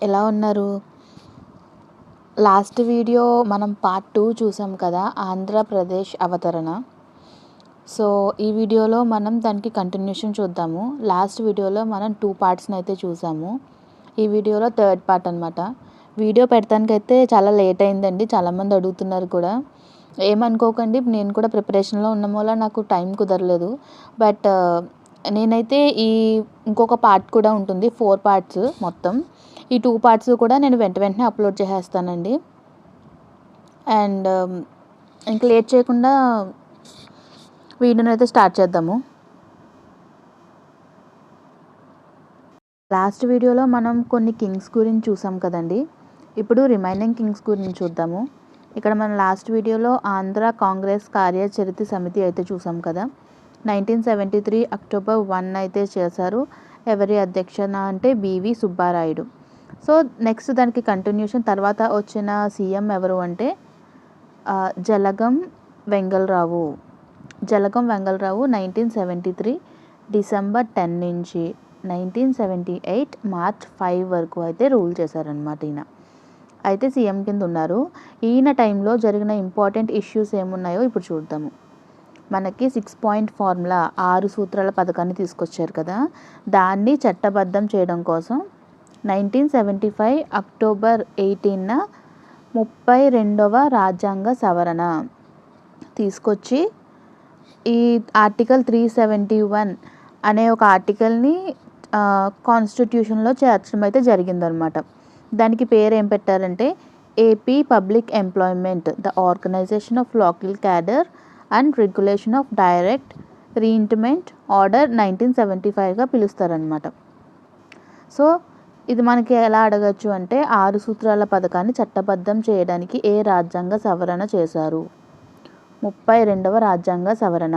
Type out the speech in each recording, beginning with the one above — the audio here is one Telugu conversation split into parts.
ఎలా ఉన్నారు? లాస్ట్ వీడియో మనం పార్ట్ 2 చూసాం కదా, ఆంధ్రప్రదేశ్ అవతరణ. సో ఈ వీడియోలో మనం దానికి కంటిన్యూషన్ చూద్దాము. లాస్ట్ వీడియోలో మనం 2 పార్ట్స్ని అయితే చూసాము. ఈ వీడియోలో థర్డ్ పార్ట్ అనమాట. వీడియో పెడతానికైతే చాలా లేట్ అయిందండి, చాలామంది అడుగుతున్నారు కూడా. ఏమనుకోకండి, నేను కూడా ప్రిపరేషన్లో ఉన్న వల్ల నాకు టైం కుదరలేదు. బట్ నేనైతే ఇంకొక పార్ట్ కూడా ఉంటుంది, 4 పార్ట్స్ మొత్తం. ఈ 2 పార్ట్స్ కూడా నేను వెంటనే అప్లోడ్ చేసేస్తానండి. అండ్ ఇంక లేట్ చేయకుండా వీడియోని అయితే స్టార్ట్ చేద్దాము. లాస్ట్ వీడియోలో మనం కొన్ని కింగ్స్ గురించి చూసాం కదండి. ఇప్పుడు రిమైనింగ్ కింగ్స్ గురించి చూద్దాము. ఇక్కడ మనం లాస్ట్ వీడియోలో ఆంధ్ర కాంగ్రెస్ కార్యచరిత్ర సమితి అయితే చూసాం కదా. 1973 అక్టోబర్ 1 అయితే చేశారు. ఎవరి అధ్యక్షన అంటే బివి సుబ్బారాయుడు. సో నెక్స్ట్ దానికి కంటిన్యూషన్ తర్వాత వచ్చిన సీఎం ఎవరు అంటే జలగం వెంగళరావు. 1973 డిసెంబర్ 10 నుంచి 1978 మార్చ్ 5 వరకు అయితే రూల్ చేశారనమాట. ఈయన అయితే సీఎం కింద ఉన్నారు. ఈయన టైంలో జరిగిన ఇంపార్టెంట్ ఇష్యూస్ ఏమున్నాయో ఇప్పుడు చూద్దాము. మనకి 6 పాయింట్ ఫార్ములా 6 సూత్రాల పథకాన్ని తీసుకొచ్చారు కదా, దాన్ని చట్టబద్ధం చేయడం కోసం 1975 అక్టోబర్ 18న 32వ రాజ్యాంగ సవరణ తీసుకొచ్చి ఈ ఆర్టికల్ 371 అనే ఒక ఆర్టికల్ని కాన్స్టిట్యూషన్లో చేర్చడం అయితే జరిగిందనమాట. దానికి పేరు ఏం పెట్టారంటే AP public employment, the organization of local cadre and regulation of direct recruitment order 1975గా పిలుస్తారనమాట. సో ఇది మనకి ఎలా అడగచ్చు అంటే 6 సూత్రాల పథకాన్ని చట్టబద్ధం చేయడానికి ఏ రాజ్యాంగ సవరణ చేశారు? 32వ రాజ్యాంగ సవరణ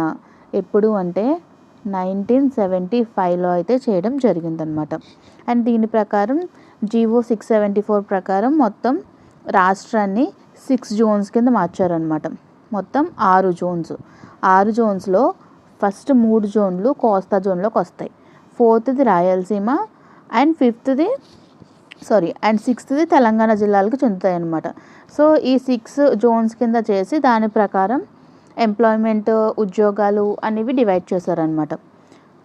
ఎప్పుడు అంటే 1975లో అయితే చేయడం జరిగిందనమాట. అండ్ దీని ప్రకారం జీవో 674 ప్రకారం మొత్తం రాష్ట్రాన్ని 6 జోన్స్ కింద మార్చారనమాట. మొత్తం 6 జోన్స్. 6 జోన్స్లో ఫస్ట్ 3 జోన్లు కోస్తా జోన్లోకి వస్తాయి. 4థది రాయలసీమ అండ్ 6థది తెలంగాణ జిల్లాలకు చెందుతాయి అన్నమాట. సో ఈ 6 జోన్స్ కింద చేసి దాని ప్రకారం ఎంప్లాయ్మెంట్, ఉద్యోగాలు అనేవి డివైడ్ చేశారనమాట.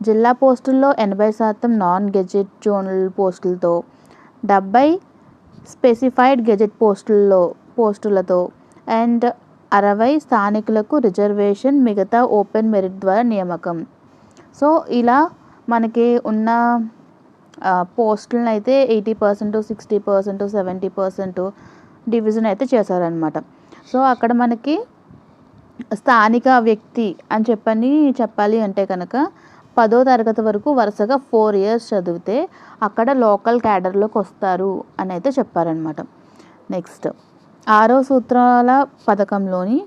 జిల్లా పోస్టుల్లో 80% నాన్ గెజెట్ జోనల్ పోస్టులతో, 70 స్పెసిఫైడ్ గెజెట్ పోస్టులతో అండ్ 60 స్థానికులకు రిజర్వేషన్, మిగతా ఓపెన్ మెరిట్ ద్వారా నియామకం. సో ఇలా మనకి ఉన్న పోస్టులను అయితే 80%, 60%, 70% డివిజన్ అయితే చేశారనమాట. సో అక్కడ మనకి స్థానిక వ్యక్తి అని చెప్పాలి అంటే కనుక 10వ తరగతి వరకు వరుసగా 4 years చదివితే అక్కడ లోకల్ క్యాడర్లోకి వస్తారు అని అయితే చెప్పారనమాట. నెక్స్ట్ 6వ సూత్రాల పథకంలోని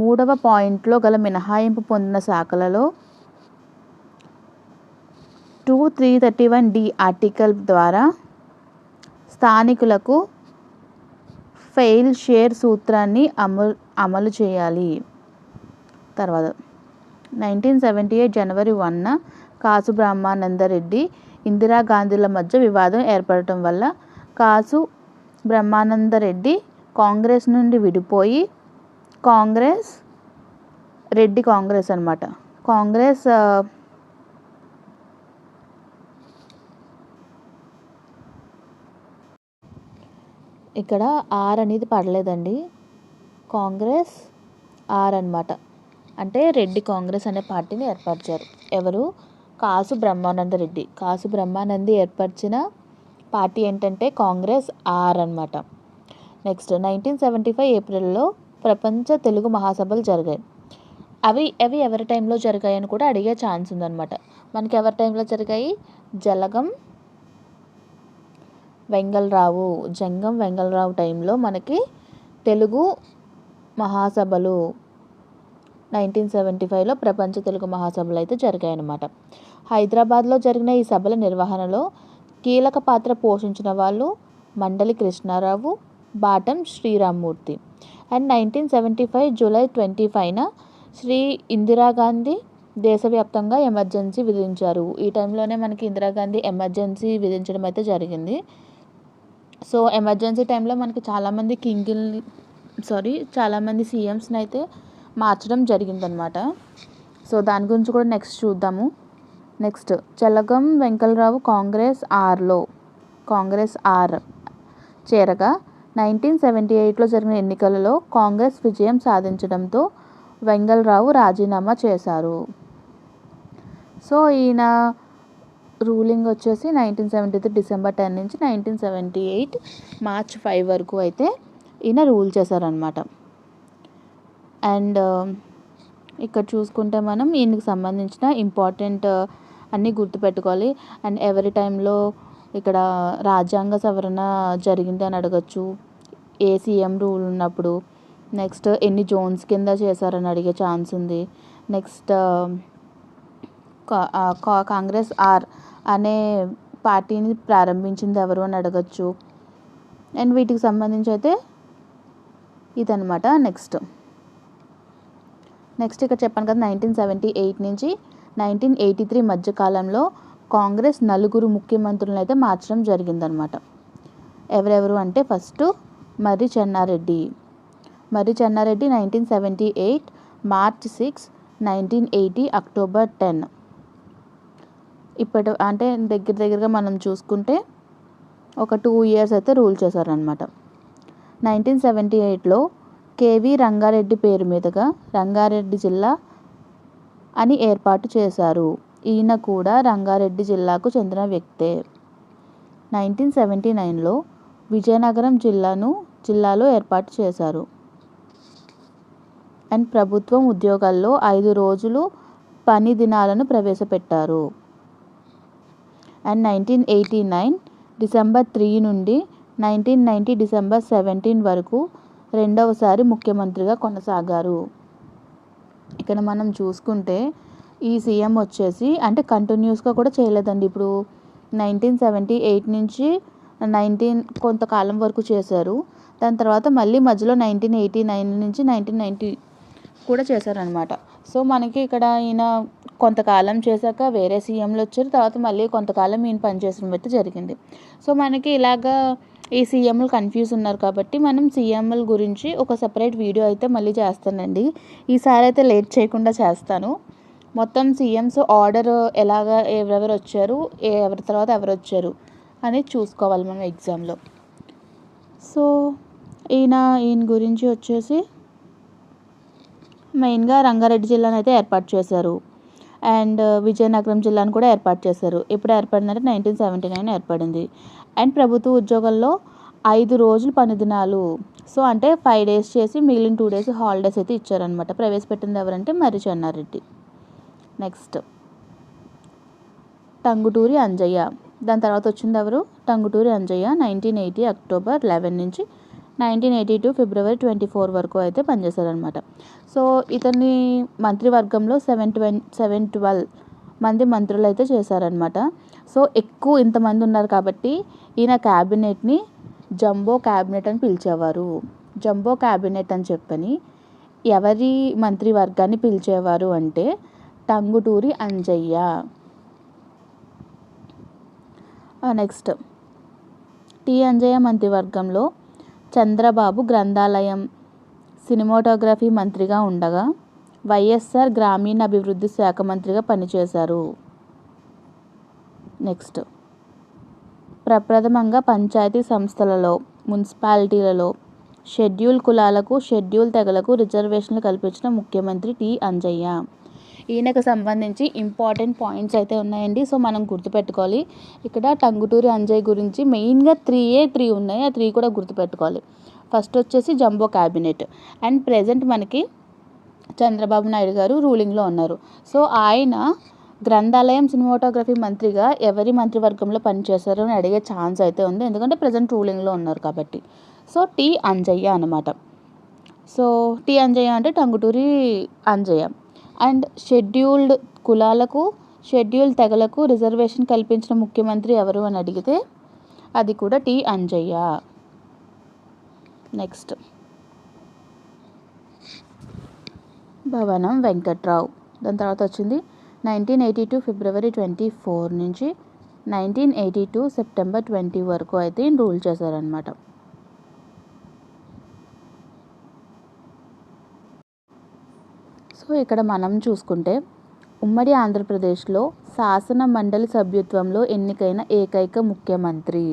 3వ పాయింట్లో గల మినహాయింపు పొందిన శాఖలలో 331D ఆర్టికల్ ద్వారా స్థానికులకు ఫెయిల్ షేర్ సూత్రాన్ని అమలు చేయాలి. తర్వాత 1978 జనవరి 1న కాసు బ్రహ్మానందరెడ్డి, ఇందిరాగాంధీల మధ్య వివాదం ఏర్పడటం వల్ల కాసు బ్రహ్మానందరెడ్డి కాంగ్రెస్ నుండి విడిపోయి కాంగ్రెస్ అనమాట. కాంగ్రెస్ ఇక్కడ ఆర్ అనేది పడలేదండి, కాంగ్రెస్ ఆర్ అనమాట. అంటే రెడ్డి కాంగ్రెస్ అనే పార్టీని ఏర్పరిచారు. ఎవరు? కాసు బ్రహ్మానందరెడ్డి. కాసు బ్రహ్మానంది ఏర్పరిచిన పార్టీ ఏంటంటే కాంగ్రెస్ ఆర్ అనమాట. నెక్స్ట్ 1975 ఏప్రిల్లో ప్రపంచ తెలుగు మహాసభలు జరిగాయి. అవి ఎవరి టైంలో జరిగాయని కూడా అడిగే ఛాన్స్ ఉందన్నమాట. మనకి ఎవరి టైంలో జరిగాయి? జంగం వెంగళరావు టైంలో మనకి తెలుగు మహాసభలు 1975లో ప్రపంచ తెలుగు మహాసభలు అయితే జరిగాయన్నమాట. హైదరాబాద్లో జరిగిన ఈ సభల నిర్వహణలో కీలక పాత్ర పోషించిన వాళ్ళు మండలి కృష్ణారావు, బాటం శ్రీరామ్మూర్తి. అండ్ 1975 జూలై 25న శ్రీ ఇందిరాగాంధీ దేశవ్యాప్తంగా ఎమర్జెన్సీ విధించారు. ఈ టైంలోనే మనకి ఇందిరాగాంధీ ఎమర్జెన్సీ విధించడం అయితే జరిగింది. సో ఎమర్జెన్సీ టైంలో మనకి చాలామంది సీఎంస్ని అయితే మార్చడం జరిగిందనమాట. సో దాని గురించి కూడా నెక్స్ట్ చూద్దాము. నెక్స్ట్ చెలగం వెంకట్రావు కాంగ్రెస్ ఆర్ చేరగా 1978లో జరిగిన ఎన్నికలలో కాంగ్రెస్ విజయం సాధించడంతో వెంగళరావు రాజీనామా చేశారు. సో ఈయన రూలింగ్ వచ్చేసి 1973 డిసెంబర్ 10 నుంచి 1978 మార్చ్ 5 వరకు అయితే ఈయన రూల్ చేశారనమాట. అండ్ ఇక్కడ చూసుకుంటే మనం ఈయనకి సంబంధించిన ఇంపార్టెంట్ అన్నీ గుర్తుపెట్టుకోవాలి. అండ్ ఎవరి టైంలో ఇక్కడ రాజ్యాంగ సవరణ జరిగింది అని అడగచ్చు, ఏ సీఎం రూల్ ఉన్నప్పుడు. నెక్స్ట్ ఎన్ని జోన్స్ కింద చేశారని అడిగే ఛాన్స్ ఉంది. నెక్స్ట్ కాంగ్రెస్ ఆర్ అనే పార్టీని ప్రారంభించింది ఎవరు అని అడగచ్చు. అండ్ వీటికి సంబంధించి అయితే ఇదనమాట. నెక్స్ట్ ఇక్కడ చెప్పాను కదా, 1978 నుంచి 1983 మధ్యకాలంలో కాంగ్రెస్ 4 ముఖ్యమంత్రులను అయితే మార్చడం జరిగిందనమాట. ఎవరెవరు అంటే ఫస్ట్ మర్రి చెన్నారెడ్డి 1978 మార్చ్ 6, 1980 అక్టోబర్ 10. అంటే దగ్గరగా మనం చూసుకుంటే ఒక 2 years అయితే రూల్ చేశారనమాట. 1978లో కేవీ రంగారెడ్డి పేరు మీదుగా రంగారెడ్డి జిల్లా అని ఏర్పాటు చేశారు. ఈయన కూడా రంగారెడ్డి జిల్లాకు చెందిన వ్యక్తే. 1979లో విజయనగరం జిల్లాలో ఏర్పాటు చేశారు. అండ్ ప్రభుత్వం ఉద్యోగాల్లో 5 రోజులు పని దినాలను ప్రవేశపెట్టారు. అండ్ 1989 డిసెంబర్ 3 నుండి 1990 డిసెంబర్ 17 వరకు రెండవసారి ముఖ్యమంత్రిగా కొనసాగారు. ఇక్కడ మనం చూసుకుంటే ఈ సీఎం వచ్చేసి అంటే కంటిన్యూస్గా కూడా చేయలేదండి. ఇప్పుడు 1978 నుంచి కొంతకాలం వరకు చేశారు. దాని తర్వాత మళ్ళీ మధ్యలో 1989 నుంచి 1990 కూడా చేశారనమాట. సో మనకి ఇక్కడ ఈయన కొంతకాలం చేశాక వేరే సీఎంలు వచ్చారు. తర్వాత మళ్ళీ కొంతకాలం ఈయన పనిచేసడం అయితే జరిగింది. సో మనకి ఇలాగా ఈ సీఎంలు కన్ఫ్యూజ్ ఉన్నారు కాబట్టి మనం సీఎంల గురించి ఒక సెపరేట్ వీడియో అయితే మళ్ళీ చేస్తానండి. ఈసారి అయితే లేట్ చేయకుండా చేస్తాను. మొత్తం సీఎంస్ ఆర్డర్ ఎలాగా ఎవరెవరు వచ్చారు, ఎవరి తర్వాత ఎవరు వచ్చారు అనేది చూసుకోవాలి మనం ఎగ్జామ్లో. సో ఈయన గురించి వచ్చేసి మెయిన్గా రంగారెడ్డి జిల్లాను అయితే ఏర్పాటు చేశారు. అండ్ విజయనగరం జిల్లాను కూడా ఏర్పాటు చేశారు. ఎప్పుడు ఏర్పడిందంటే 1979 ఏర్పడింది. అండ్ ప్రభుత్వ ఉద్యోగాల్లో 5 రోజులు పని దినాలు, సో అంటే 5 days చేసి మిగిలిన 2 days హాలిడేస్ అయితే ఇచ్చారనమాట. ప్రవేశపెట్టింది ఎవరంటే మర్రి చెన్నారెడ్డి. నెక్స్ట్ టంగుటూరి అంజయ్య. దాని తర్వాత వచ్చింది ఎవరు? టంగుటూరి అంజయ్య 1980 అక్టోబర్ 11 నుంచి 1982 ఫిబ్రవరి 24 వరకు అయితే పనిచేశారనమాట. సో ఇతని మంత్రివర్గంలో 712 మంది మంత్రులు అయితే చేశారనమాట. సో ఇంతమంది ఉన్నారు కాబట్టి ఈయన క్యాబినెట్ని జంబో క్యాబినెట్ అని పిలిచేవారు. జంబో క్యాబినెట్ అని చెప్పని ఎవరి మంత్రివర్గాన్ని పిలిచేవారు అంటే టంగుటూరి అంజయ్య. నెక్స్ట్ టి అంజయ్య మంత్రివర్గంలో చంద్రబాబు గ్రంథాలయం, సినిమాటోగ్రఫీ మంత్రిగా ఉండగా వైఎస్ఆర్ గ్రామీణాభివృద్ధి శాఖ మంత్రిగా పనిచేశారు. నెక్స్ట్ ప్రప్రథమంగా పంచాయతీ సంస్థలలో, మున్సిపాలిటీలలో షెడ్యూల్ కులాలకు, షెడ్యూల్ తెగలకు రిజర్వేషన్లు కల్పించిన ముఖ్యమంత్రి టి అంజయ్య. ఈయనకు సంబంధించి ఇంపార్టెంట్ పాయింట్స్ అయితే ఉన్నాయండి. సో మనం గుర్తుపెట్టుకోవాలి. ఇక్కడ టంగుటూరి అంజయ్య గురించి మెయిన్గా 3 ఉన్నాయి. ఆ 3 కూడా గుర్తుపెట్టుకోవాలి. ఫస్ట్ వచ్చేసి జంబో క్యాబినెట్. అండ్ ప్రెజెంట్ మనకి చంద్రబాబు నాయుడు గారు రూలింగ్లో ఉన్నారు. సో ఆయన గ్రంథాలయం, సినిమాటోగ్రఫీ మంత్రిగా ఎవరి మంత్రివర్గంలో పనిచేశారు అని అడిగే ఛాన్స్ అయితే ఉంది. ఎందుకంటే ప్రజెంట్ రూలింగ్లో ఉన్నారు కాబట్టి. సో టి అంజయ్య అనమాట. సో టి అంజయ్య అంటే టంగుటూరి అంజయ్య. అండ్ షెడ్యూల్డ్ కులాలకు, షెడ్యూల్ తెగలకు రిజర్వేషన్ కల్పించిన ముఖ్యమంత్రి ఎవరు అని అడిగితే అది కూడా టి అంజయ్య. నెక్స్ట్ భవనం వెంకట్రావు. దాని తర్వాత వచ్చింది 1982 ఫిబ్రవరి 24 నుంచి 1982 సెప్టెంబర్ 20 వరకు అయితే ఈయన రూల్ చేశారనమాట. సో ఇక్కడ మనం చూసుకుంటే ఉమ్మడి ఆంధ్రప్రదేశ్లో శాసన మండలి సభ్యత్వంలో ఎన్నికైన ఏకైక ముఖ్యమంత్రి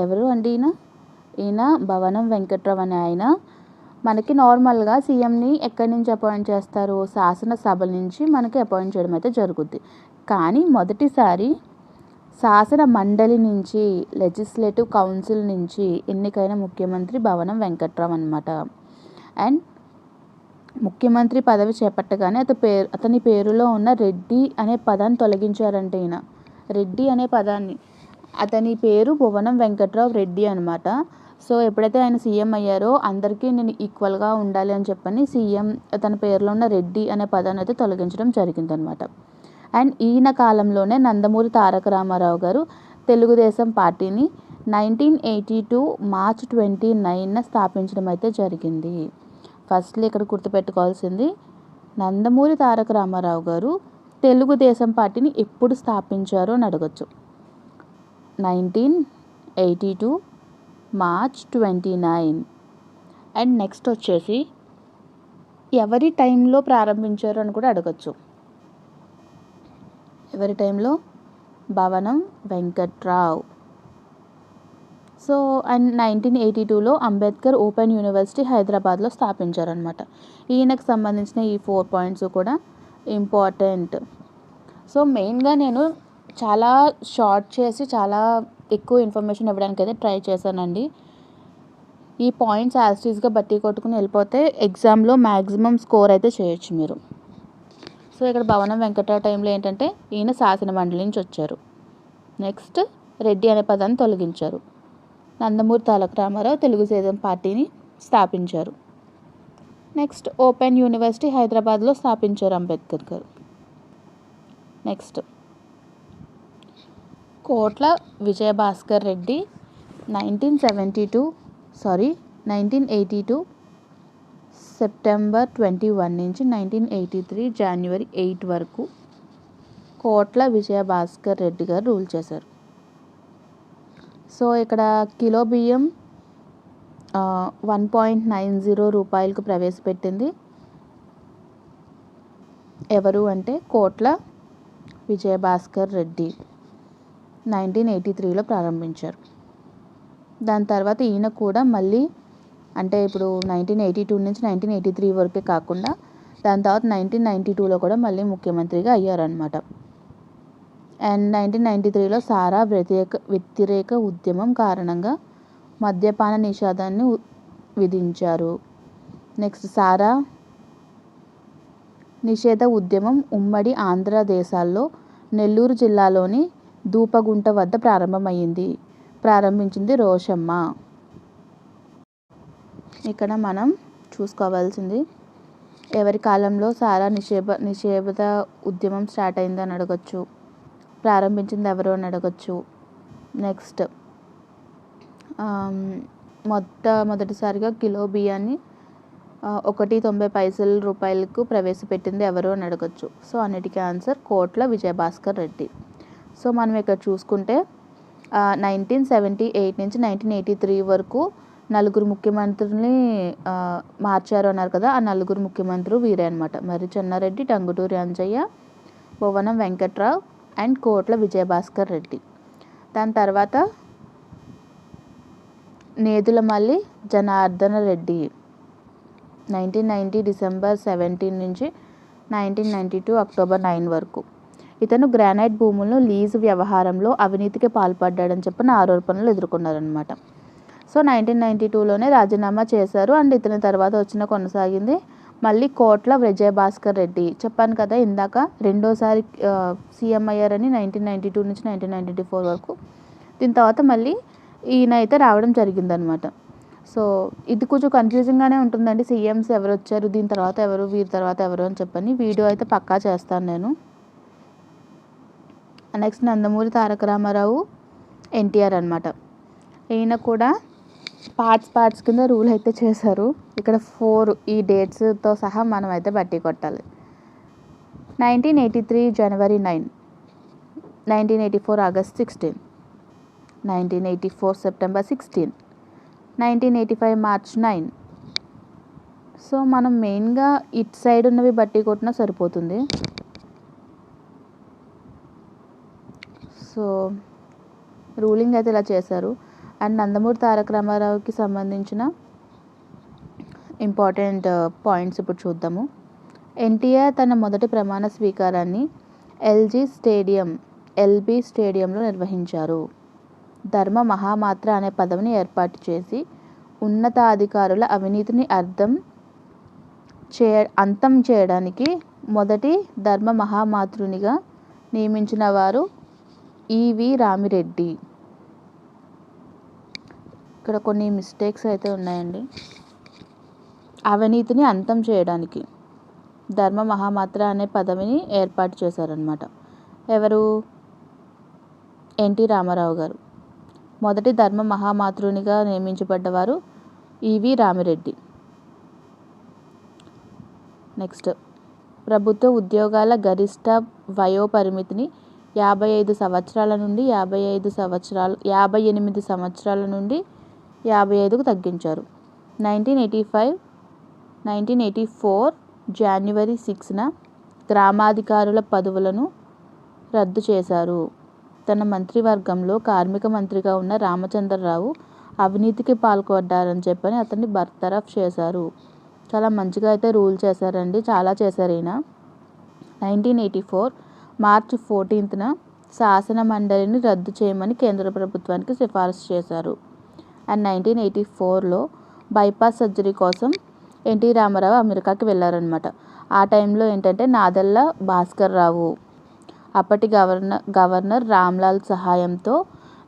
ఎవరు అంటే ఈయన భవనం వెంకట్రావు అనే ఆయన. మనకి నార్మల్గా సీఎంని ఎక్కడి నుంచి అపాయింట్ చేస్తారు, శాసనసభ నుంచి మనకి అపాయింట్ చేయడం అయితే జరుగుద్ది. కానీ మొదటిసారి శాసన మండలి నుంచి, లెజిస్లేటివ్ కౌన్సిల్ నుంచి ఎన్నికైన ముఖ్యమంత్రి భవనం వెంకట్రావు అనమాట. అండ్ ముఖ్యమంత్రి పదవి చేపట్టగానే అతని పేరులో ఉన్న రెడ్డి అనే పదాన్ని తొలగించారంటే ఈయన. రెడ్డి అనే పదాన్ని, అతని పేరు భువనం వెంకట్రావు రెడ్డి అనమాట. సో ఎప్పుడైతే ఆయన సీఎం అయ్యారో అందరికీ నేను ఈక్వల్గా ఉండాలి అని చెప్పని సీఎం తన పేరులో ఉన్న రెడ్డి అనే పదాన్ని అయితే తొలగించడం జరిగిందనమాట. అండ్ ఈయన కాలంలోనే నందమూరి తారక రామారావు గారు తెలుగుదేశం పార్టీని 1982 మార్చ్ 29న స్థాపించడం అయితే జరిగింది. ఫస్ట్లో ఇక్కడ గుర్తుపెట్టుకోవాల్సింది, నందమూరి తారక రామారావు గారు తెలుగుదేశం పార్టీని ఎప్పుడు స్థాపించారో అని అడగచ్చు. 1982 మార్చ్ 29. అండ్ నెక్స్ట్ వచ్చేసి ఎవరి టైంలో ప్రారంభించారు అని కూడా అడగచ్చు. ఎవరి టైంలో? భవనం వెంకట్రావు. సో అండ్ 1982లో అంబేద్కర్ ఓపెన్ యూనివర్సిటీ హైదరాబాద్లో స్థాపించారనమాట. ఈయనకు సంబంధించిన ఈ 4 పాయింట్స్ కూడా ఇంపార్టెంట్. సో మెయిన్గా నేను చాలా షార్ట్ చేసి చాలా ఎక్కువ ఇన్ఫర్మేషన్ ఇవ్వడానికి అయితే ట్రై చేశానండి. ఈ పాయింట్స్ యాస్టీస్గా బట్టి కొట్టుకుని వెళ్ళిపోతే ఎగ్జామ్లో మ్యాక్సిమం స్కోర్ అయితే చేయొచ్చు మీరు. సో ఇక్కడ భవనం వెంకట్రావు టైంలో ఏంటంటే ఈయన శాసన మండలి నుంచి వచ్చారు. నెక్స్ట్ రెడ్డి అనే పదాన్ని తొలగించారు. నందమూరి తారక రామారావు తెలుగుదేశం పార్టీని స్థాపించారు. నెక్స్ట్ ఓపెన్ యూనివర్సిటీ హైదరాబాద్లో స్థాపించారు అంబేద్కర్ గారు. నెక్స్ట్ కోట్ల విజయభాస్కర్ రెడ్డి 1982 సెప్టెంబర్ 21 నుంచి 1983 జనవరి 8 వరకు కోట్ల విజయభాస్కర్ రెడ్డి గారు రూల్ చేశారు. సో ఇక్కడ కిలో బియ్యం 1.90 రూపాయలకు ప్రవేశపెట్టింది ఎవరు అంటే కోట్ల విజయభాస్కర్ రెడ్డి 1983లో ప్రారంభించారు. దాని తర్వాత ఈయన కూడా మళ్ళీ అంటే ఇప్పుడు 1982 నుంచి 1983 వరకే కాకుండా దాని తర్వాత 1992లో కూడా మళ్ళీ ముఖ్యమంత్రిగా అయ్యారనమాట. అండ్ 1993లో సారా వ్యతిరేక ఉద్యమం కారణంగా మద్యపాన నిషేధాన్ని విధించారు. నెక్స్ట్ సారా నిషేధ ఉద్యమం ఉమ్మడి ఆంధ్రదేశాల్లో నెల్లూరు జిల్లాలోని దూపగుంట వద్ద ప్రారంభించింది రోషమ్మ. ఇక్కడ మనం చూసుకోవాల్సింది ఎవరి కాలంలో సారా నిషేధ ఉద్యమం స్టార్ట్ అయిందని అడగచ్చు, ప్రారంభించింది ఎవరు అని అడగచ్చు. నెక్స్ట్ మొదటిసారిగా కిలో బియ్యాన్ని 1.90 రూపాయలకు ప్రవేశపెట్టింది ఎవరు అని అడగచ్చు. సో అన్నిటికీ ఆన్సర్ కోట్ల విజయభాస్కర్ రెడ్డి. సో మనం ఇక్కడ చూసుకుంటే 1978 నుంచి 1983 వరకు నలుగురు ముఖ్యమంత్రుల్ని మార్చారు అన్నారు కదా, ఆ నలుగురు ముఖ్యమంత్రులు వీరే అనమాట. మరి చెన్నారెడ్డి, టంగుటూరి అంజయ్య, భువనం వెంకట్రావు అండ్ కోట్ల విజయభాస్కర్ రెడ్డి. దాని తర్వాత నేదులమల్లి జనార్దన రెడ్డి 1990 డిసెంబర్ 17 నుంచి 1992 అక్టోబర్ 9 వరకు. ఇతను గ్రానైట్ భూములను లీజు వ్యవహారంలో అవినీతికి పాల్పడ్డాడని చెప్పిన ఆరోపణలు ఎదుర్కొన్నారనమాట. సో 1992లోనే రాజీనామా చేశారు. అండ్ ఇతని తర్వాత కొనసాగింది మళ్ళీ కోట్ల విజయభాస్కర్ రెడ్డి. చెప్పాను కదా ఇందాక రెండోసారి సీఎం అయ్యారని 1992 నుంచి 1994 వరకు. దీని తర్వాత మళ్ళీ ఈయన అయితే రావడం జరిగిందనమాట. సో ఇది కొంచెం కన్ఫ్యూజింగ్గానే ఉంటుందండి, సీఎంస్ ఎవరు వచ్చారు, దీని తర్వాత ఎవరు, వీరి తర్వాత ఎవరు అని చెప్పని. వీడియో అయితే పక్కా చేస్తాను నేను. నెక్స్ట్ నందమూరి తారక రామారావు, ఎన్టీఆర్ అనమాట. ఈయన కూడా పార్ట్స్ కింద రూల్ అయితే చేశారు. ఇక్కడ 4 ఈ డేట్స్తో సహా మనం అయితే బట్టి కొట్టాలి. 1983 జనవరి 9 1984 August 16, 1984 September 16, 1985 March 9. సో మనం మెయిన్గా ఇటు సైడ్ ఉన్నవి బట్టి కొట్టినా సరిపోతుంది. సో రూలింగ్ అయితే ఇలా చేశారు. అండ్ నందమూరి తారక రామారావుకి సంబంధించిన ఇంపార్టెంట్ పాయింట్స్ ఇప్పుడు చూద్దాము. ఎన్టీఆర్ తన మొదటి ప్రమాణ స్వీకారాన్ని ఎల్బీ స్టేడియంలో నిర్వహించారు. ధర్మ మహామాత్ర అనే పదవిని ఏర్పాటు చేసి ఉన్నతాధికారుల అవినీతిని అంతం చేయడానికి మొదటి ధర్మ మహామాతృనిగా నియమించిన వారు ఈవి రామిరెడ్డి. ఇక్కడ కొన్ని మిస్టేక్స్ అయితే ఉన్నాయండి. అవినీతిని అంతం చేయడానికి ధర్మ మహామాత్ర అనే పదవిని ఏర్పాటు చేశారనమాట. ఎవరు? ఎన్టీ రామారావు గారు. మొదటి ధర్మ మహామాతృనిగా నియమించబడ్డవారు ఈవి రామిరెడ్డి. నెక్స్ట్, ప్రభుత్వ ఉద్యోగాల గరిష్ట వయోపరిమితిని 55 సంవత్సరాల నుండి 58 సంవత్సరాల నుండి 55కు తగ్గించారు. 1984 జనవరి 6న గ్రామాధికారుల పదవులను రద్దు చేశారు. తన మంత్రివర్గంలో కార్మిక మంత్రిగా ఉన్న రామచంద్రరావు అవినీతికి పాల్పడ్డారని చెప్పని అతన్ని బర్తరఫ్ చేశారు. చాలా మంచిగా అయితే రూల్ చేశారండి, చాలా చేశారు ఈయన. 1984 మార్చి 14న శాసన మండలిని రద్దు చేయమని కేంద్ర ప్రభుత్వానికి సిఫారసు చేశారు. అండ్ 1984లో బైపాస్ సర్జరీ కోసం ఎన్టీ రామారావు అమెరికాకి వెళ్ళారనమాట. ఆ టైంలో ఏంటంటే నాదెళ్ల భాస్కర్ రావు అప్పటి గవర్నర్ రామ్లాల్ సహాయంతో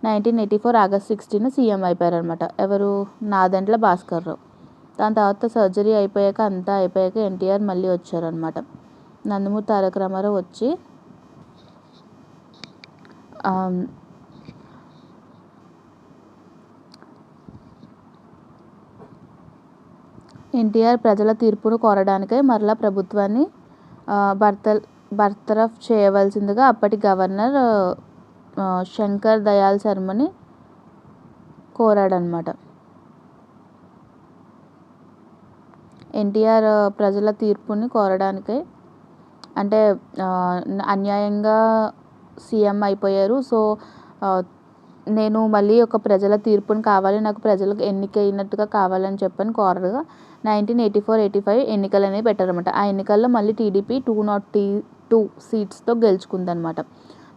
1984 ఆగస్ట్ 16న సీఎం అయిపోయారనమాట. ఎవరు? నాదెండ్ల భాస్కర్ రావు. దాని తర్వాత సర్జరీ అయిపోయాక అంతా అయిపోయాక ఎన్టీఆర్ మళ్ళీ వచ్చారనమాట. నందమూరి తారక రామారావు వచ్చి ఎన్టీఆర్ ప్రజల తీర్పును కోరడానికై మరలా ప్రభుత్వాన్ని బర్తరఫ్ చేయవలసిందిగా అప్పటి గవర్నర్ శంకర్ దయాళ్ శర్మని కోరాడనమాట. ఎన్టీఆర్ ప్రజల తీర్పుని కోరడానికై, అంటే అన్యాయంగా సీఎం అయిపోయారు, సో నేను మళ్ళీ ఒక ప్రజల తీర్పుని కావాలి, నాకు ప్రజలకు ఎన్నికైనట్టుగా కావాలని చెప్పని కోరగా 1984-85 ఎన్నికలు అనేవి పెట్టారనమాట. ఆ ఎన్నికల్లో మళ్ళీ టీడీపీ 202 సీట్స్తో గెలుచుకుందనమాట.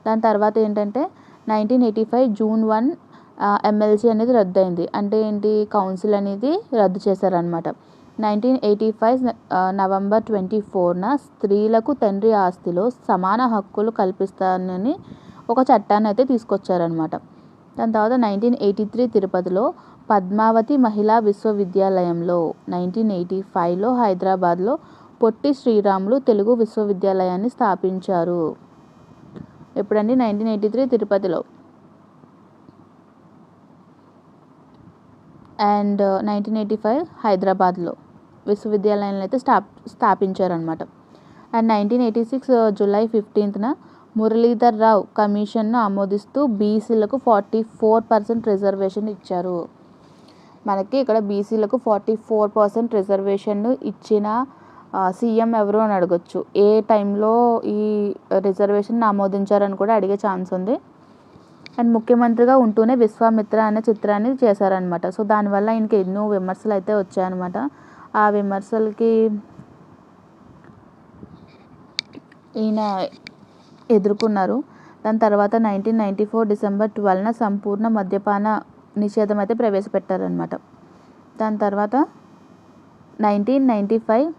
దాని తర్వాత ఏంటంటే 1985 జూన్ 1 ఎమ్మెల్సీ అనేది రద్దయింది. అంటే ఏంటి? కౌన్సిల్ అనేది రద్దు చేశారనమాట. 1985 నవంబర్ 24న స్త్రీలకు తండ్రి ఆస్తిలో సమాన హక్కులు కల్పిస్తానని ఒక చట్టాన్ని అయితే తీసుకొచ్చారనమాట. దాని తర్వాత 1983 తిరుపతిలో పద్మావతి మహిళా విశ్వవిద్యాలయంలో, 1985లో హైదరాబాద్లో పొట్టి శ్రీరాములు తెలుగు విశ్వవిద్యాలయాన్ని స్థాపించారు. ఎప్పుడండి? 1983 తిరుపతిలో. అండ్ 1985 హైదరాబాద్లో విశ్వవిద్యాలయాలను అయితే స్థాపించారనమాట. అండ్ 1986 జూలై 15న మురళీధర్ రావు కమిషన్ను ఆమోదిస్తూ బీసీలకు 44% రిజర్వేషన్ ఇచ్చారు. మనకి ఇక్కడ బీసీలకు 44% రిజర్వేషన్ ఇచ్చిన సీఎం ఎవరు అని అడగొచ్చు. ఏ టైంలో ఈ రిజర్వేషన్ ఆమోదించారని కూడా అడిగే ఛాన్స్ ఉంది. అండ్ ముఖ్యమంత్రిగా ఉంటూనే విశ్వామిత్ర అనే చిత్రాన్ని చేశారనమాట. సో దానివల్ల ఈయనకి ఎన్నో విమర్శలు అయితే వచ్చాయన్నమాట. ఆ విమర్శలకి ఈయన ఎదుర్కొన్నారు. దాని తర్వాత 1994 డిసెంబర్ 12న సంపూర్ణ మద్యపాన నిషేధం అయితే ప్రవేశపెట్టారనమాట. దాని తర్వాత 1995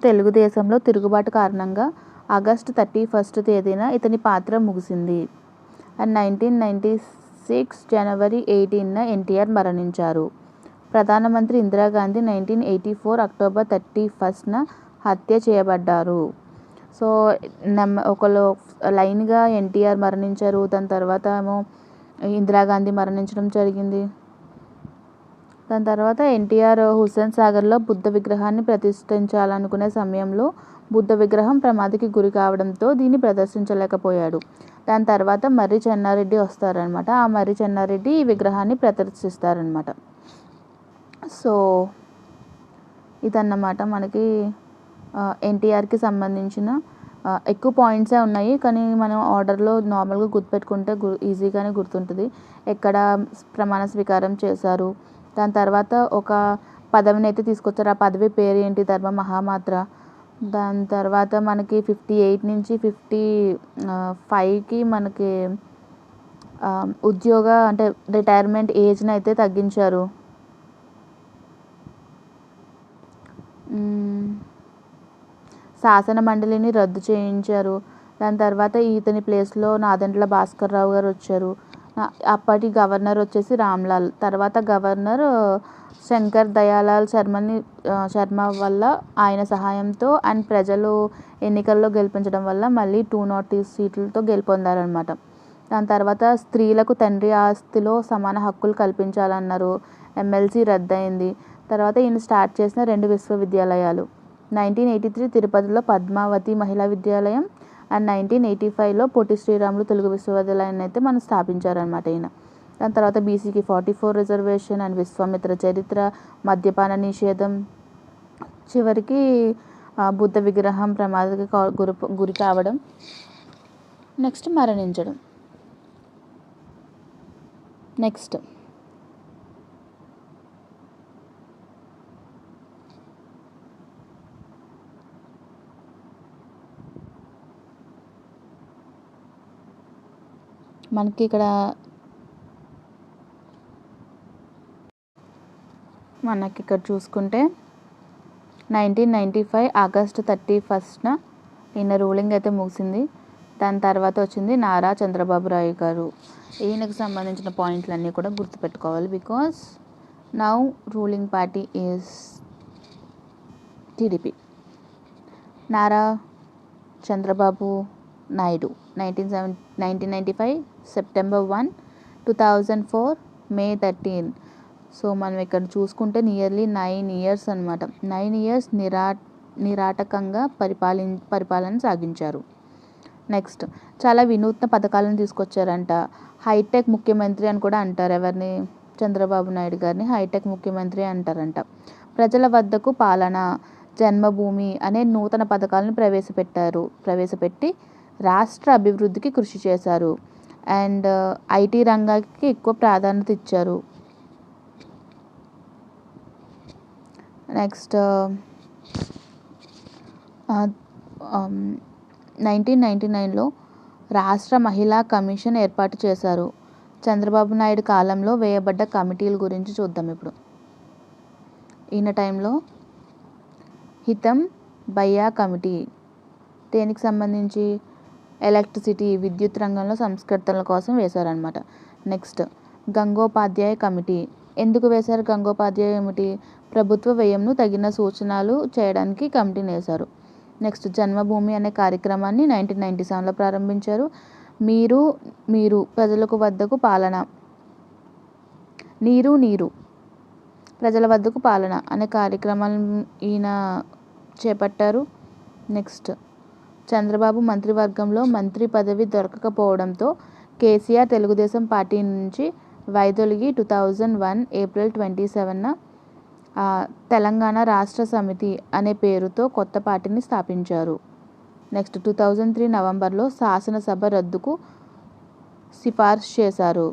తెలుగుదేశంలో తిరుగుబాటు కారణంగా ఆగస్టు 31 తేదీన ఇతని పాత్ర ముగిసింది. అండ్ 1996 జనవరి 18న ఎన్టీఆర్ మరణించారు. ప్రధానమంత్రి ఇందిరాగాంధీ 1984 అక్టోబర్ 31న హత్య చేయబడ్డారు. సో ఒకళ్ళు లైన్గా ఎన్టీఆర్ మరణించారు, దాని తర్వాత ఏమో ఇందిరాగాంధీ మరణించడం జరిగింది. దాని తర్వాత ఎన్టీఆర్ హుస్సేన్ సాగర్లో బుద్ధ విగ్రహాన్ని ప్రతిష్ఠించాలనుకునే సమయంలో బుద్ధ విగ్రహం ప్రమాదకి గురి కావడంతో దీన్ని ప్రదర్శించలేకపోయాడు. దాని తర్వాత మర్రి చెన్నారెడ్డి వస్తారనమాట. ఆ మర్రి చెన్నారెడ్డి ఈ విగ్రహాన్ని ప్రదర్శిస్తారనమాట. సో ఇదన్నమాట మనకి ఎన్టీఆర్కి సంబంధించిన ఎక్కువ పాయింట్సే ఉన్నాయి, కానీ మనం ఆర్డర్లో నార్మల్గా గుర్తుపెట్టుకుంటే ఈజీగానే గుర్తుంటుంది. ఎక్కడ ప్రమాణ స్వీకారం చేశారు, దాని తర్వాత ఒక పదవిని అయితే తీసుకొచ్చారు. ఆ పదవి పేరు ఏంటి? ధర్మ మహామాత్ర. దాని తర్వాత మనకి 58 నుంచి 55కి మనకి ఉద్యోగ అంటే రిటైర్మెంట్ ఏజ్ని అయితే తగ్గించారు. శాసన మండలిని రద్దు చేయించారు. దాని తర్వాత ఇతని ప్లేస్లో నాదెండ్ల భాస్కర్ రావు గారు వచ్చారు. అప్పటి గవర్నర్ వచ్చేసి రామ్లాల్. తర్వాత గవర్నర్ శంకర్ దయాళ్ శర్మ వల్ల ఆయన సహాయంతో అండ్ ప్రజలు ఎన్నికల్లో గెలిపించడం వల్ల మళ్ళీ 202 సీట్లతో గెలుపొందారనమాట. దాని తర్వాత స్త్రీలకు తండ్రి ఆస్తిలో సమాన హక్కులు కల్పించాలన్నారు. ఎమ్మెల్సీ రద్దయింది. తర్వాత ఈయన స్టార్ట్ చేసిన 2 విశ్వవిద్యాలయాలు. 1983 తిరుపతిలో పద్మావతి మహిళా విద్యాలయం అండ్ 1985లో పొట్టి శ్రీరాములు తెలుగు విశ్వవిద్యాలయాన్ని అయితే మనం స్థాపించారనమాట ఈయన. దాని తర్వాత బీసీకి 44 రిజర్వేషన్ అండ్ విశ్వామిత్ర చరిత్ర, మద్యపాన నిషేధం, చివరికి బుద్ధ విగ్రహం ప్రమాదకి గురి కావడం, నెక్స్ట్ మరణించడం. నెక్స్ట్ మనకి ఇక్కడ చూసుకుంటే 1995 ఆగస్టు 31న ఈయన రూలింగ్ అయితే ముగిసింది. దాని తర్వాత వచ్చింది నారా చంద్రబాబు నాయుడు గారు. ఈయనకు సంబంధించిన పాయింట్లన్నీ కూడా గుర్తుపెట్టుకోవాలి, because now ruling party is TDP. Nara Chandrababu Naidu 1995 September 1, 2004 May 13. So మనం ఇక్కడ చూసుకుంటే నియర్లీ 9 ఇయర్స్ అనమాట. 9 ఇయర్స్ నిరాటకంగా పరిపాలన సాగించారు. నెక్స్ట్ చాలా వినూత్న పథకాలను తీసుకొచ్చారంట. హైటెక్ ముఖ్యమంత్రి అని కూడా అంటారు. ఎవరిని? చంద్రబాబు నాయుడు గారిని హైటెక్ ముఖ్యమంత్రి అంటారంట. ప్రజల వద్దకు పాలన, జన్మభూమి అనే నూతన పథకాలను ప్రవేశపెట్టి రాష్ట్ర అభివృద్ధికి కృషి చేశారు. అండ్ ఐటీ రంగానికి ఎక్కువ ప్రాధాన్యత ఇచ్చారు. నెక్స్ట్ 1999లో రాష్ట్ర మహిళా కమిషన్ ఏర్పాటు చేశారు. చంద్రబాబు నాయుడు కాలంలో వేయబడ్డ కమిటీల గురించి చూద్దాం ఇప్పుడు. ఈయన టైంలో హితం భయ్యా కమిటీ దేనికి సంబంధించి? ఎలక్ట్రిసిటీ, విద్యుత్ రంగంలో సంస్కరణల కోసం వేశారనమాట. Next Gangopadhyay committee. ఎందుకు వేశారు గంగోపాధ్యాయ కమిటీ? ప్రభుత్వ వ్యయంను తగిన సూచనలు చేయడానికి కమిటీని వేశారు. నెక్స్ట్ జన్మభూమి అనే కార్యక్రమాన్ని 1997లో ప్రారంభించారు. మీరు ప్రజలకు వద్దకు పాలన, నీరు ప్రజల వద్దకు పాలన అనే కార్యక్రమాలను ఈయన చేపట్టారు. నెక్స్ట్ చంద్రబాబు మంత్రివర్గంలో మంత్రి పదవి దొరకకపోవడంతో కేసీఆర్ తెలుగుదేశం పార్టీ నుంచి వైదొలిగి 2001 ఏప్రిల్ 27న తెలంగాణ రాష్ట్ర సమితి అనే పేరుతో కొత్త పార్టీని స్థాపించారు. నెక్స్ట్ 2003 నవంబర్లో శాసనసభ రద్దుకు సిఫార్సు చేశారు.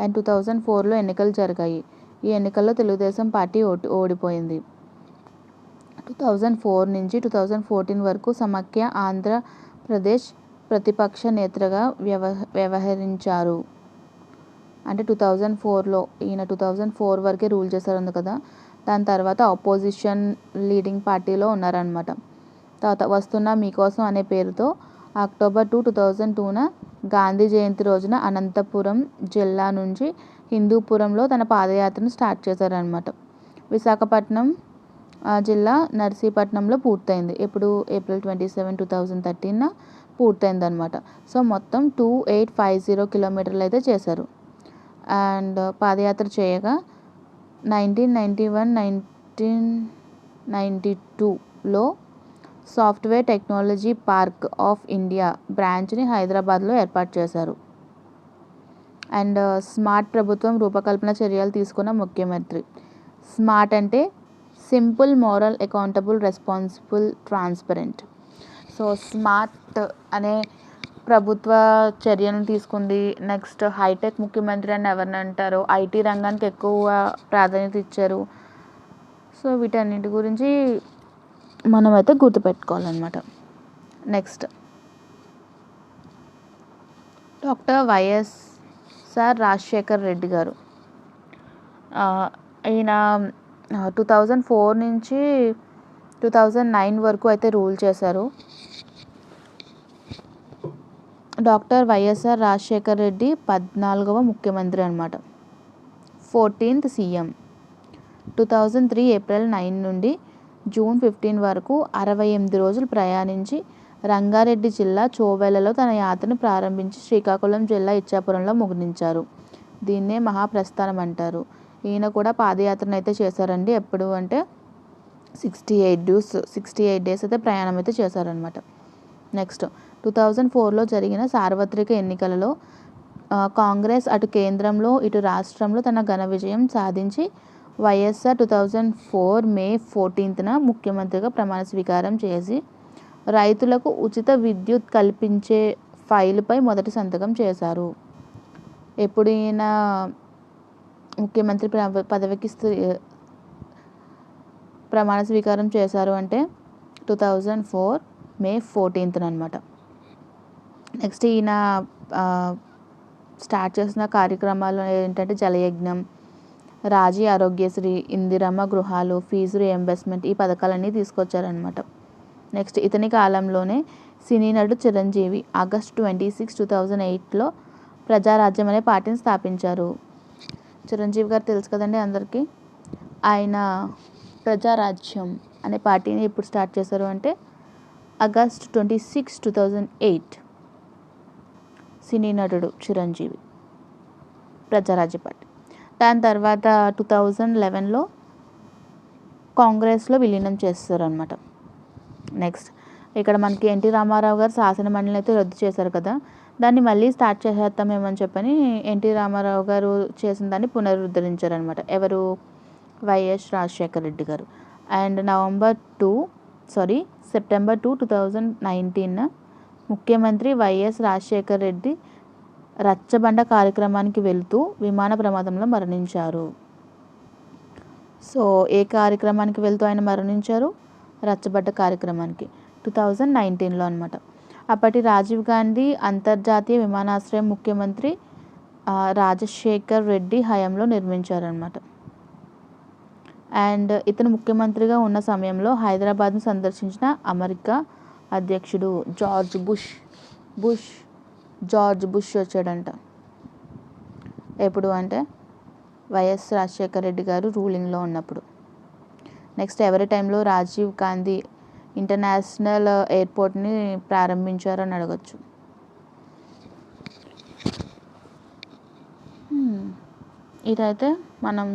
అండ్ 2004లో ఎన్నికలు జరిగాయి. ఈ ఎన్నికల్లో తెలుగుదేశం పార్టీ ఓడిపోయింది. 2004 నుంచి 2014 వరకు సమాఖ్య ఆంధ్రప్రదేశ్ ప్రతిపక్ష నేతగా వ్యవహరించారు. అంటే 2004లో ఈయన 2004 వరకే రూల్ చేశారు కదా. దాని తర్వాత ఆపోజిషన్ లీడింగ్ పార్టీలో ఉన్నారనమాట. తర్వాత వస్తున్నా మీకోసం అనే పేరుతో అక్టోబర్ 2, 2002న గాంధీ జయంతి రోజున అనంతపురం జిల్లా నుంచి హిందూపురంలో తన పాదయాత్రను స్టార్ట్ చేశారనమాట. విశాఖపట్నం జిల్లా నర్సీపట్నంలో పూర్తయింది. ఎప్పుడు ఏప్రిల్ 27, 2013 పూర్తయిందనమాట. సో మొత్తం 2850 కిలోమీటర్లు అయితే చేశారు. అండ్ పాదయాత్ర చేయగా 1991, 1992లో software technology park of India బ్రాంచ్ని హైదరాబాద్లో ఏర్పాటు చేశారు. అండ్ స్మార్ట్ ప్రభుత్వం రూపకల్పన చర్యలు తీసుకున్న ముఖ్యమంత్రి. స్మార్ట్ అంటే simple, moral, accountable, responsible, transparent. So smart అనే ప్రభుత్వ చర్యను తీసుకుంది. నెక్స్ట్ హైటెక్ ముఖ్యమంత్రి అని ఎవరిని అంటారో, ఐటీ రంగానికి ఎక్కువ ప్రాధాన్యత ఇచ్చారు. సో వీటన్నిటి గురించి మనమైతే గుర్తుపెట్టుకోవాలన్నమాట. Next doctor YSR Rajasekhar Reddy గారు. ఈయన 2004 నుంచి 2009 వరకు అయితే రూల్ చేశారు. డాక్టర్ వైఎస్ఆర్ రాజశేఖర్ రెడ్డి 14వ ముఖ్యమంత్రి అనమాట. 14th CM. 2003 ఏప్రిల్ 9 నుండి జూన్ 15 వరకు 68 రోజులు ప్రయాణించి రంగారెడ్డి జిల్లా చోవెళ్లలో తన యాత్రను ప్రారంభించి శ్రీకాకుళం జిల్లా ఇచ్చాపురంలో ముగించారు. దీన్నే మహాప్రస్థానం అంటారు. ఈయన కూడా పాదయాత్రను అయితే చేశారండి. ఎప్పుడు అంటే 68 డేస్ అయితే ప్రయాణం అయితే చేశారనమాట. నెక్స్ట్ 2004లో జరిగిన సార్వత్రిక ఎన్నికలలో కాంగ్రెస్ అటు కేంద్రంలో ఇటు రాష్ట్రంలో తన ఘన విజయం సాధించి వైఎస్ఆర్ 2004 మే 14న ముఖ్యమంత్రిగా ప్రమాణ స్వీకారం చేసి రైతులకు ఉచిత విద్యుత్ కల్పించే ఫైలుపై మొదటి సంతకం చేశారు. ఎప్పుడు ఈయన ముఖ్యమంత్రి పదవికి ప్రమాణ స్వీకారం చేశారు అంటే 2004 మే 14న అనమాట. నెక్స్ట్ ఈయన స్టార్ట్ చేసిన కార్యక్రమాలు ఏంటంటే జలయజ్ఞం, రాజీ ఆరోగ్యశ్రీ, ఇందిరమ్మ గృహాలు, ఫీజు రియంబర్స్మెంట్, ఈ పథకాలన్నీ తీసుకొచ్చారనమాట. నెక్స్ట్ ఇతని కాలంలోనే సినీ నటుడు చిరంజీవి ఆగస్ట్ 26, 2008లో ప్రజారాజ్యం అనే పార్టీని స్థాపించారు. చిరంజీవి గారు తెలుసు కదండి అందరికీ. ఆయన ప్రజారాజ్యం అనే పార్టీని ఎప్పుడు స్టార్ట్ చేశారు అంటే ఆగస్ట్ 26, 2008. సినీ నటుడు చిరంజీవి ప్రజారాజ్య పార్టీ. దాని తర్వాత 2011లో కాంగ్రెస్లో విలీనం చేస్తారనమాట. నెక్స్ట్ ఇక్కడ మనకి ఎన్టీ రామారావు గారు శాసన మండలిని అయితే రద్దు చేశారు కదా, దాన్ని మళ్ళీ స్టార్ట్ చేసేస్తామేమని చెప్పని ఎన్టీ రామారావు గారు చేసిన దాన్ని పునరుద్ధరించారనమాట. ఎవరు? వైఎస్ రాజశేఖర్ రెడ్డి గారు. అండ్ సెప్టెంబర్ 2, 2019 ముఖ్యమంత్రి వైఎస్ రాజశేఖర్ రెడ్డి రచ్చబండ కార్యక్రమానికి వెళుతూ విమాన ప్రమాదంలో మరణించారు. సో ఏ కార్యక్రమానికి వెళ్తూ ఆయన మరణించారు? రచ్చబండ కార్యక్రమానికి 2019లో అనమాట. అప్పటి రాజీవ్ గాంధీ అంతర్జాతీయ విమానాశ్రయం ముఖ్యమంత్రి రాజశేఖర్ రెడ్డి హయాంలో నిర్మించారనమాట. అండ్ ఇతను ముఖ్యమంత్రిగా ఉన్న సమయంలో హైదరాబాద్ను సందర్శించిన అమెరికా అధ్యక్షుడు జార్జ్ బుష్ వచ్చాడంట. ఎప్పుడు అంటే వైఎస్ రాజశేఖర్ రెడ్డి గారు రూలింగ్లో ఉన్నప్పుడు. నెక్స్ట్ ఎవరి టైంలో రాజీవ్ గాంధీ ఇంటర్నేషనల్ ఎయిర్పోర్ట్ని ప్రారంభించారని అడగచ్చు. ఇదైతే మనం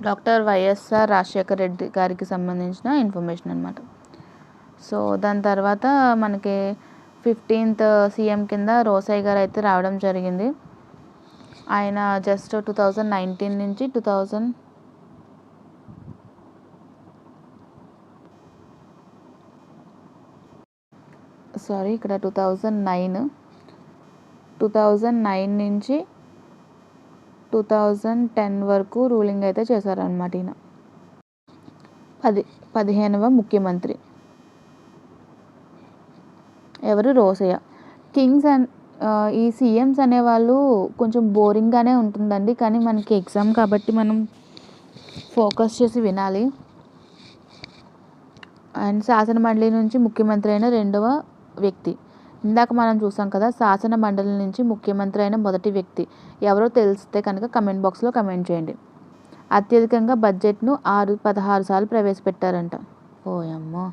డాక్టర్ వైఎస్ఆర్ రాజశేఖర్ రెడ్డి గారికి సంబంధించిన ఇన్ఫర్మేషన్ అనమాట. సో దాని తర్వాత మనకి 15th సీఎం కింద రోసయ్య గారు అయితే రావడం జరిగింది. ఆయన జస్ట్ 2019 నుంచి 2009 నుంచి 2010 వరకు రూలింగ్ అయితే చేశారనమాట. ఈయన 15వ ముఖ్యమంత్రి. ఎవరు? రోసయ్య. కింగ్స్ అండ్ ఈ సీఎంస్ అనేవాళ్ళు కొంచెం బోరింగ్గానే ఉంటుందండి, కానీ మనకి ఎగ్జామ్ కాబట్టి మనం ఫోకస్ చేసి వినాలి. అండ్ శాసన మండలి నుంచి ముఖ్యమంత్రి అయిన రెండవ వ్యక్తి. ఇందాక మనం చూసాం కదా, శాసన మండలి నుంచి ముఖ్యమంత్రి అయిన మొదటి వ్యక్తి ఎవరో తెలిస్తే కనుక కమెంట్ బాక్స్లో కమెంట్ చేయండి. అత్యధికంగా బడ్జెట్ను 16 సార్లు ప్రవేశపెట్టారంట. ఓయమ్మో!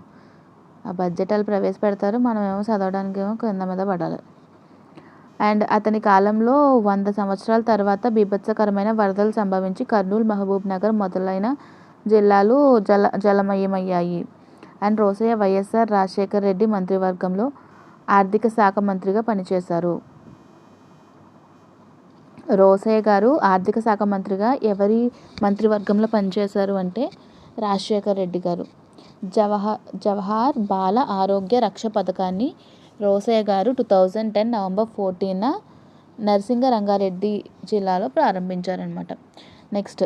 ఆ బడ్జెట్ వాళ్ళు ప్రవేశపెడతారు, మనమేమో చదవడానికేమో కింద మీద పడాలి. అండ్ అతని కాలంలో 100 సంవత్సరాల తర్వాత బీభత్సకరమైన వరదలు సంభవించి కర్నూలు, మహబూబ్ నగర్ మొదలైన జిల్లాలు జలమయమయ్యాయి. అండ్ రోసయ్య వైఎస్ఆర్ రాజశేఖర రెడ్డి మంత్రివర్గంలో ఆర్థిక శాఖ మంత్రిగా పనిచేశారు. రోసయ్య గారు ఆర్థిక శాఖ మంత్రిగా ఎవరి మంత్రివర్గంలో పనిచేశారు అంటే రాజశేఖర రెడ్డి గారు. జవహర్ బాల ఆరోగ్య రక్ష పథకాన్ని రోసయ్య గారు 2010 నవంబర్ 14న నరసింగరంగారెడ్డి జిల్లాలో ప్రారంభించారనమాట. నెక్స్ట్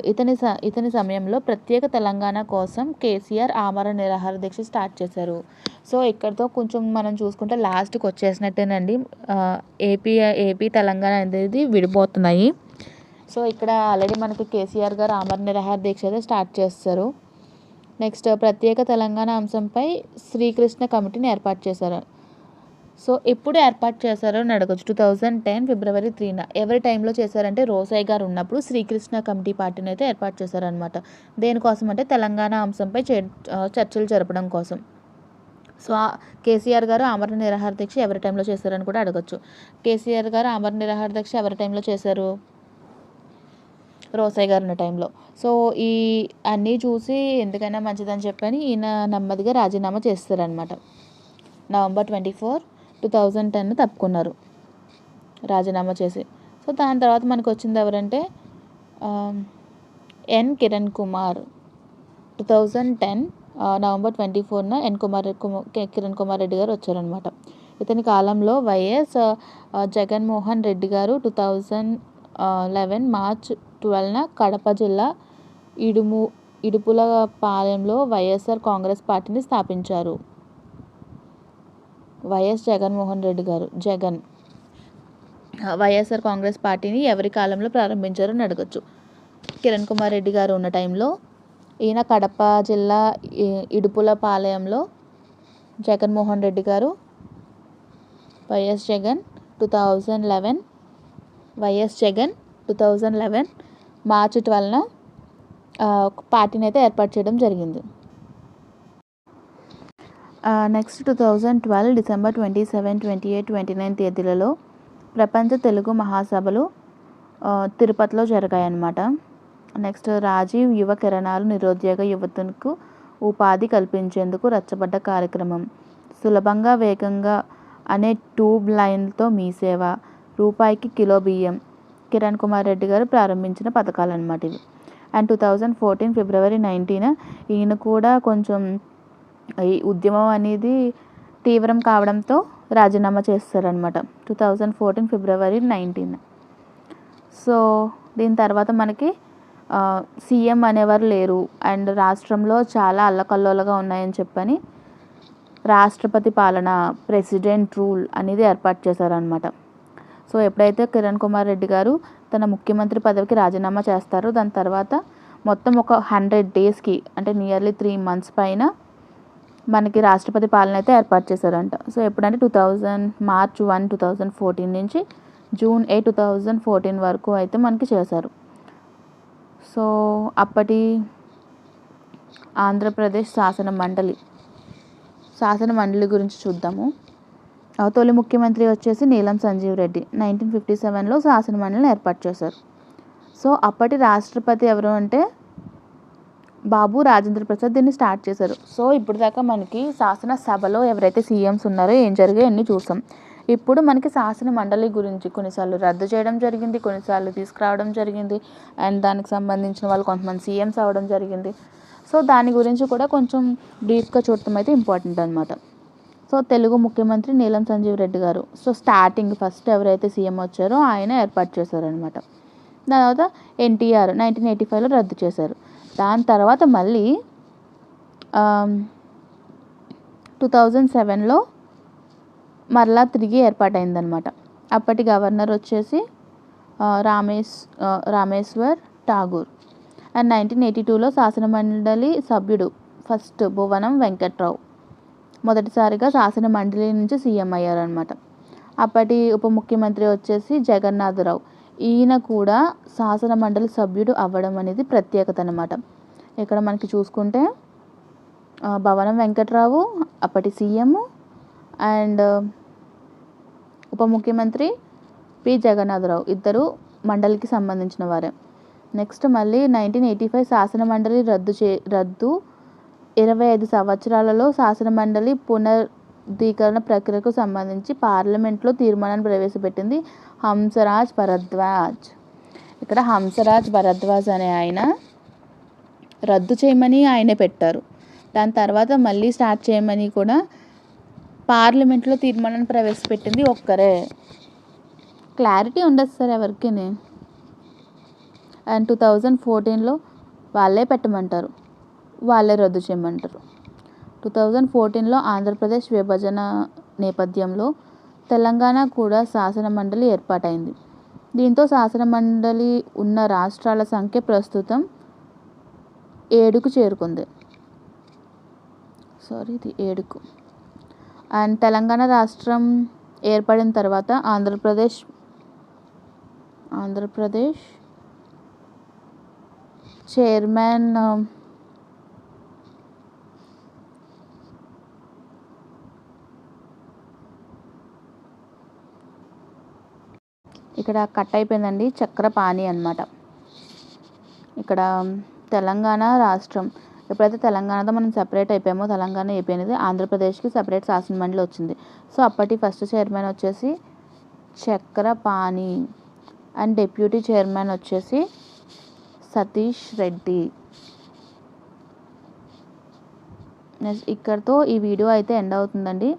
ఇతని సమయంలో ప్రత్యేక తెలంగాణ కోసం కేసీఆర్ ఆమరణ నిరాహార దీక్ష స్టార్ట్ చేశారు. సో ఇక్కడితో కొంచెం మనం చూసుకుంటే లాస్ట్కి వచ్చేసినట్టేనండి. ఏపీ తెలంగాణ అనేది విడిపోతున్నాయి. సో ఇక్కడ ఆల్రెడీ మనకి కేసీఆర్ గారు ఆమరణ నిరాహార దీక్ష అయితే స్టార్ట్ చేస్తారు. నెక్స్ట్ ప్రత్యేక తెలంగాణ అంశంపై శ్రీకృష్ణ కమిటీని ఏర్పాటు చేశారు. సో ఎప్పుడు ఏర్పాటు చేశారో అని అడగచ్చు. 2010 ఫిబ్రవరి 3న ఎవరి టైంలో చేశారంటే రోసయ్య గారు ఉన్నప్పుడు శ్రీకృష్ణ కమిటీ పార్టీని అయితే ఏర్పాటు చేశారనమాట. దేనికోసం అంటే తెలంగాణ అంశంపై చర్చలు జరపడం కోసం. సో కేసీఆర్ గారు ఆమరణ నిరాహార దీక్ష ఎవరి టైంలో చేశారని కూడా అడగచ్చు. కేసీఆర్ గారు ఆమరణ నిరాహార దీక్ష ఎవరి టైంలో చేశారు? రోసయ్య గారు ఉన్న టైంలో. సో ఈ అన్నీ చూసి ఎందుకైనా మంచిదని చెప్పని ఈయన నెమ్మదిగా రాజీనామా చేస్తారనమాట. నవంబర్ 24, 2010 తప్పుకున్నారు రాజీనామా చేసి. సో దాని తర్వాత మనకు వచ్చింది ఎవరంటే ఎన్ కిరణ్ కుమార్. 2010 నవంబర్ 24న కిరణ్ కుమార్ రెడ్డి గారు వచ్చారనమాట. ఇతని కాలంలో వైఎస్ జగన్మోహన్ రెడ్డి గారు 2011 మార్చ్ 12న కడప జిల్లా ఇడుపులపాలెంలో వైఎస్ఆర్ కాంగ్రెస్ పార్టీని స్థాపించారు. వైఎస్ జగన్మోహన్ రెడ్డి గారు వైఎస్ఆర్ కాంగ్రెస్ పార్టీని ఎవరి కాలంలో ప్రారంభించారు అని అడగచ్చు. కిరణ్ కుమార్ రెడ్డి గారు ఉన్న టైంలో, ఈయన కడప జిల్లా ఇడుపులపాలెంలో జగన్మోహన్ రెడ్డి గారు, వైఎస్ జగన్ 2011 మార్చి 12న పార్టీని అయితే ఏర్పాటు చేయడం జరిగింది. నెక్స్ట్ 2012 డిసెంబర్ 27, 28, 29 తేదీలలో ప్రపంచ తెలుగు మహాసభలు తిరుపతిలో జరిగాయన్నమాట. నెక్స్ట్ రాజీవ్ యువ కిరణాలు నిరుద్యోగ యువతకు ఉపాధి కల్పించేందుకు రచ్చబడ్డ కార్యక్రమం. సులభంగా వేగంగా అనే ట్యూబ్ లైన్తో మీ సేవ, రూపాయికి కిలో బియ్యం కిరణ్ కుమార్ రెడ్డి గారు ప్రారంభించిన పథకాలు అన్నమాట ఇవి. అండ్ 2014 ఫిబ్రవరి 19న ఈయన కూడా కొంచెం ఈ ఉద్యమం అనేది తీవ్రం కావడంతో రాజీనామా చేస్తారనమాట. 2014 ఫిబ్రవరి 19. సో దీని తర్వాత మనకి సీఎం అనేవారు లేరు అండ్ రాష్ట్రంలో చాలా అల్లకల్లోలుగా ఉన్నాయని చెప్పని రాష్ట్రపతి పాలన, ప్రెసిడెంట్ రూల్ అనేది ఏర్పాటు చేశారనమాట. సో ఎప్పుడైతే కిరణ్ కుమార్ రెడ్డి గారు తన ముఖ్యమంత్రి పదవికి రాజీనామా చేస్తారో దాని తర్వాత మొత్తం ఒక 100 డేస్కి అంటే నియర్లీ 3 months పైన మనకి రాష్ట్రపతి పాలన అయితే ఏర్పాటు చేశారంట. సో ఎప్పుడంటే మార్చ్ 1, 2014 నుంచి జూన్ 8, 2014 వరకు అయితే మనకి చేశారు. సో అప్పటి ఆంధ్రప్రదేశ్ శాసన మండలి గురించి చూద్దాము. తొలి ముఖ్యమంత్రి వచ్చేసి నీలం సంజీవ్ రెడ్డి 1957లో శాసన మండలిని ఏర్పాటు చేశారు. సో అప్పటి రాష్ట్రపతి ఎవరు అంటే బాబు రాజేంద్ర ప్రసాద్ దీన్ని స్టార్ట్ చేశారు. సో ఇప్పుడు దాకా మనకి శాసనసభలో ఎవరైతే సీఎంస్ ఉన్నారో ఏం జరిగాయో అన్నీ చూసాం. ఇప్పుడు మనకి శాసన మండలి గురించి కొన్నిసార్లు రద్దు చేయడం జరిగింది, కొన్నిసార్లు తీసుకురావడం జరిగింది అండ్ దానికి సంబంధించిన వాళ్ళు కొంతమంది సీఎంస్ అవ్వడం జరిగింది. సో దాని గురించి కూడా కొంచెం బ్రీఫ్గా చూడటం అయితే ఇంపార్టెంట్ అనమాట. సో తెలుగు ముఖ్యమంత్రి నీలం సంజీవ్ రెడ్డి గారు. సో ఫస్ట్ ఎవరైతే సీఎం వచ్చారో ఆయన ఏర్పాటు చేశారనమాట. దాని తర్వాత ఎన్టీఆర్ 1985లో రద్దు చేశారు. దాని తర్వాత మళ్ళీ 2007లో మరలా తిరిగి ఏర్పాటైందనమాట. అప్పటి గవర్నర్ వచ్చేసి రామేశ్వర్ ఠాగూర్. అండ్ 1982లో శాసనమండలి సభ్యుడు ఫస్ట్ భువనం వెంకట్రావు మొదటిసారిగా శాసన మండలి నుంచి సీఎం అయ్యారనమాట. అప్పటి ఉప ముఖ్యమంత్రి వచ్చేసి జగన్నాథరావు. ఈయన కూడా శాసన మండలి సభ్యుడు అవ్వడం అనేది ప్రత్యేకత అన్నమాట. ఇక్కడ మనకి చూసుకుంటే భవనం వెంకట్రావు అప్పటి సీఎం అండ్ ఉప ముఖ్యమంత్రి పి జగన్నాథరావు ఇద్దరు మండలికి సంబంధించిన వారే. నెక్స్ట్ మళ్ళీ 1985 శాసన మండలి రద్దు 25 సంవత్సరాలలో శాసన మండలి పునరుద్ధీకరణ ప్రక్రియకు సంబంధించి పార్లమెంట్లో తీర్మానాన్ని ప్రవేశపెట్టింది హంసరాజ్ భరద్వాజ్. ఇక్కడ హంసరాజ్ భరద్వాజ్ అనే ఆయన రద్దు చేయమని ఆయనే పెట్టారు. దాని తర్వాత మళ్ళీ స్టార్ట్ చేయమని కూడా పార్లమెంట్లో తీర్మానాన్ని ప్రవేశపెట్టింది ఒక్కరే. క్లారిటీ ఉండదు సార్ ఎవరికి. అండ్ 2014లో వాళ్ళే పెట్టమంటారు, వాళ్ళే రద్దు చేయమంటారు. 2014లో ఆంధ్రప్రదేశ్ విభజన నేపథ్యంలో తెలంగాణ కూడా శాసన మండలి ఏర్పాటైంది. దీంతో శాసన మండలి ఉన్న రాష్ట్రాల సంఖ్య ప్రస్తుతం 7కు చేరుకుంది. ఇది 7కు. అండ్ తెలంగాణ రాష్ట్రం ఏర్పడిన తర్వాత ఆంధ్రప్రదేశ్ చైర్మన్ ఇక్కడ కట్ అయిపోయిందండి, చక్రపాణి అన్నమాట. ఇక్కడ తెలంగాణ రాష్ట్రం ఎప్పుడైతే తెలంగాణతో మనం సెపరేట్ అయిపోయామో, తెలంగాణ ఏపీ అనేది ఆంధ్రప్రదేశ్కి సెపరేట్ శాసన మండలి వచ్చింది. సో అప్పటి ఫస్ట్ చైర్మన్ వచ్చేసి చక్రపాణి అండ్ డిప్యూటీ చైర్మన్ వచ్చేసి సతీష్ రెడ్డి. ఇక్కడితో ఈ వీడియో అయితే ఎండ్ అవుతుందండి.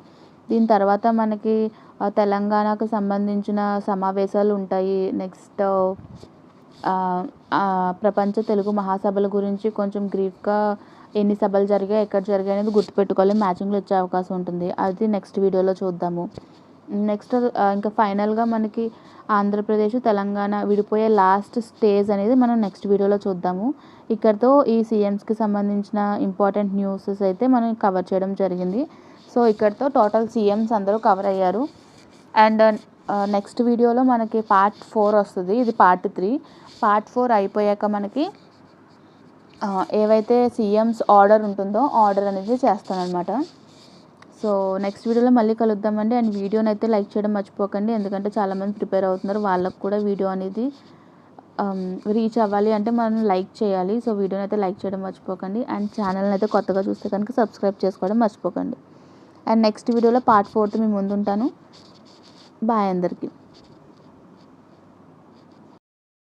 దీని తర్వాత మనకి తెలంగాణకు సంబంధించిన సమావేశాలు ఉంటాయి. నెక్స్ట్ ప్రపంచ తెలుగు మహాసభల గురించి కొంచెం బ్రీఫ్గా ఎన్ని సభలు జరిగాయి, ఎక్కడ జరిగాయి అనేది గుర్తుపెట్టుకోవాలి. మ్యాచింగ్లో వచ్చే అవకాశం ఉంటుంది. అది నెక్స్ట్ వీడియోలో చూద్దాము. నెక్స్ట్ ఇంకా ఫైనల్గా మనకి ఆంధ్రప్రదేశ్ తెలంగాణ విడిపోయే లాస్ట్ స్టేజ్ అనేది మనం నెక్స్ట్ వీడియోలో చూద్దాము. ఇక్కడితో ఈ సీఎంస్కి సంబంధించిన ఇంపార్టెంట్ న్యూసెస్ అయితే మనం కవర్ చేయడం జరిగింది. సో ఇక్కడితో టోటల్ సీఎంస్ అందరూ కవర్ అయ్యారు. అండ్ నెక్స్ట్ వీడియోలో మనకి పార్ట్ 4 వస్తుంది. ఇది పార్ట్ 3. పార్ట్ 4 అయిపోయాక మనకి ఏవైతే సీఎంస్ ఆర్డర్ ఉంటుందో ఆర్డర్ అనేది చేస్తానన్నమాట. సో నెక్స్ట్ వీడియోలో మళ్ళీ కలుద్దామండి. అండ్ వీడియోని అయితే లైక్ చేయడం మర్చిపోకండి, ఎందుకంటే చాలామంది ప్రిపేర్ అవుతున్నారు, వాళ్ళకు కూడా వీడియో అనేది రీచ్ అవ్వాలి అంటే మనం లైక్ చేయాలి. సో వీడియోని అయితే లైక్ చేయడం మర్చిపోకండి. అండ్ ఛానల్ని అయితే కొత్తగా చూస్తే కనుక సబ్స్క్రైబ్ చేసుకోవడం మర్చిపోకండి. అండ్ నెక్స్ట్ వీడియోలో పార్ట్ 4తో మీ ముందు ఉంటాను. బాయ్ అందరికీ.